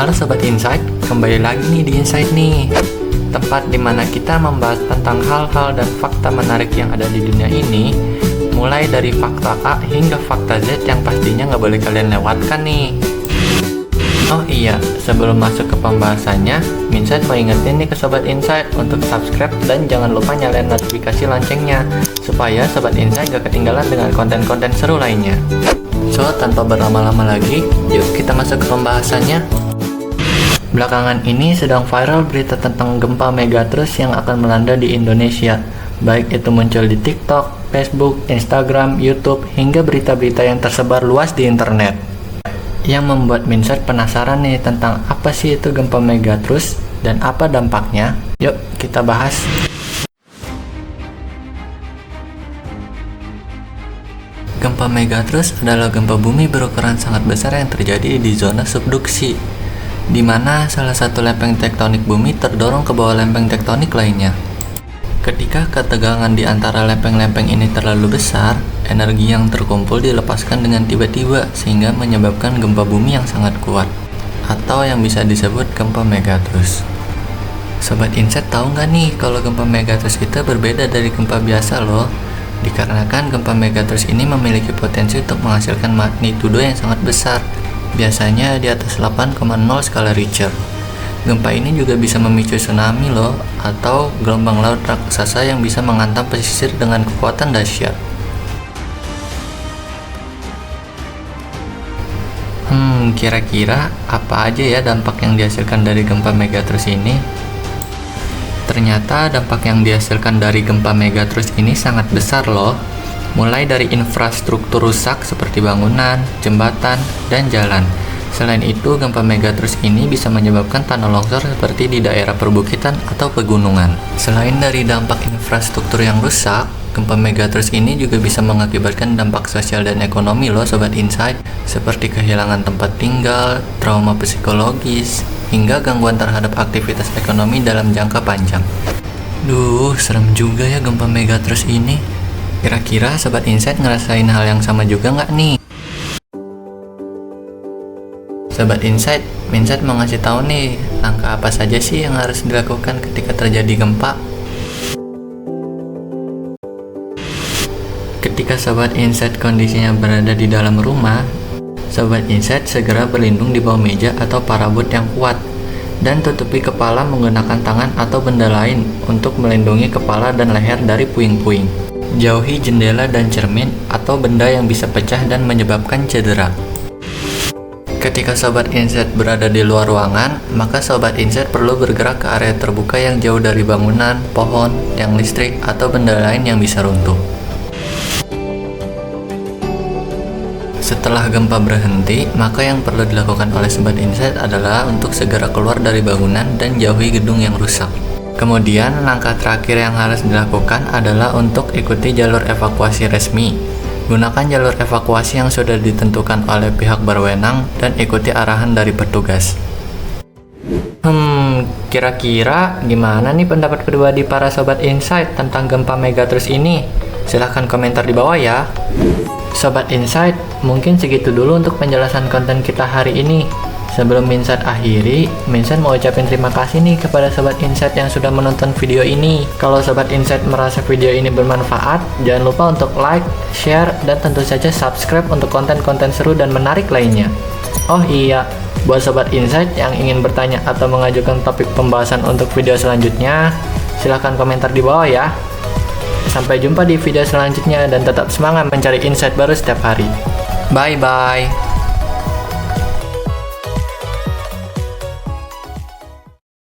Halo Sobat Insight, kembali lagi nih di Insight nih, tempat dimana kita membahas tentang hal-hal dan fakta menarik yang ada di dunia ini, mulai dari fakta A hingga fakta Z yang pastinya nggak boleh kalian lewatkan nih. Oh iya, sebelum masuk ke pembahasannya, Minsight mau ingetin nih ke Sobat Insight untuk subscribe dan jangan lupa nyalain notifikasi loncengnya, supaya Sobat Insight gak ketinggalan dengan konten-konten seru lainnya. So, tanpa berlama-lama lagi, yuk kita masuk ke pembahasannya. Belakangan ini sedang viral berita tentang gempa megatrus yang akan melanda di Indonesia. Baik itu muncul di TikTok, Facebook, Instagram, YouTube, hingga berita-berita yang tersebar luas di internet. Yang membuat Minsight penasaran nih tentang apa sih itu gempa megatrus dan apa dampaknya. Yuk kita bahas. Gempa megatrus adalah gempa bumi berukuran sangat besar yang terjadi di zona subduksi, di mana salah satu lempeng tektonik bumi terdorong ke bawah lempeng tektonik lainnya. Ketika ketegangan di antara lempeng-lempeng ini terlalu besar, energi yang terkumpul dilepaskan dengan tiba-tiba sehingga menyebabkan gempa bumi yang sangat kuat, atau yang bisa disebut gempa megatrus. Sobat Insight tahu nggak nih kalau gempa megatrus itu berbeda dari gempa biasa loh? Dikarenakan gempa megatrus ini memiliki potensi untuk menghasilkan magnitudo yang sangat besar, biasanya di atas 8,0 skala Richter. Gempa ini juga bisa memicu tsunami loh, atau gelombang laut raksasa yang bisa menghantam pesisir dengan kekuatan dahsyat. Kira-kira apa aja ya dampak yang dihasilkan dari gempa megatrus ini? Ternyata dampak yang dihasilkan dari gempa megatrus ini sangat besar loh. Mulai dari infrastruktur rusak seperti bangunan, jembatan, dan jalan. Selain itu, gempa megatrus ini bisa menyebabkan tanah longsor seperti di daerah perbukitan atau pegunungan. Selain dari dampak infrastruktur yang rusak, gempa megatrus ini juga bisa mengakibatkan dampak sosial dan ekonomi loh Sobat Insight, seperti kehilangan tempat tinggal, trauma psikologis, hingga gangguan terhadap aktivitas ekonomi dalam jangka panjang. Duh, serem juga ya gempa megatrus ini. Kira-kira Sobat Insight ngerasain hal yang sama juga nggak nih? Sobat Insight, Minsight mau ngasih tahu nih, langkah apa saja sih yang harus dilakukan ketika terjadi gempa? Ketika Sobat Insight kondisinya berada di dalam rumah, Sobat Insight segera berlindung di bawah meja atau parabot yang kuat, dan tutupi kepala menggunakan tangan atau benda lain untuk melindungi kepala dan leher dari puing-puing. Jauhi jendela dan cermin atau benda yang bisa pecah dan menyebabkan cedera. Ketika Sobat Insight berada di luar ruangan, maka Sobat Insight perlu bergerak ke area terbuka yang jauh dari bangunan, pohon, tiang listrik, atau benda lain yang bisa runtuh. Setelah gempa berhenti, maka yang perlu dilakukan oleh Sobat Insight adalah untuk segera keluar dari bangunan dan jauhi gedung yang rusak. Kemudian, langkah terakhir yang harus dilakukan adalah untuk ikuti jalur evakuasi resmi. Gunakan jalur evakuasi yang sudah ditentukan oleh pihak berwenang dan ikuti arahan dari petugas. Kira-kira gimana nih pendapat pribadi para Sobat Insight tentang gempa megatrus ini? Silahkan komentar di bawah ya. Sobat Insight, mungkin segitu dulu untuk penjelasan konten kita hari ini. Sebelum Minsight akhiri, Minsight mau ucapin terima kasih nih kepada Sobat Insight yang sudah menonton video ini. Kalau Sobat Insight merasa video ini bermanfaat, jangan lupa untuk like, share, dan tentu saja subscribe untuk konten-konten seru dan menarik lainnya. Oh iya, buat Sobat Insight yang ingin bertanya atau mengajukan topik pembahasan untuk video selanjutnya, silahkan komentar di bawah ya. Sampai jumpa di video selanjutnya dan tetap semangat mencari insight baru setiap hari. Bye-bye.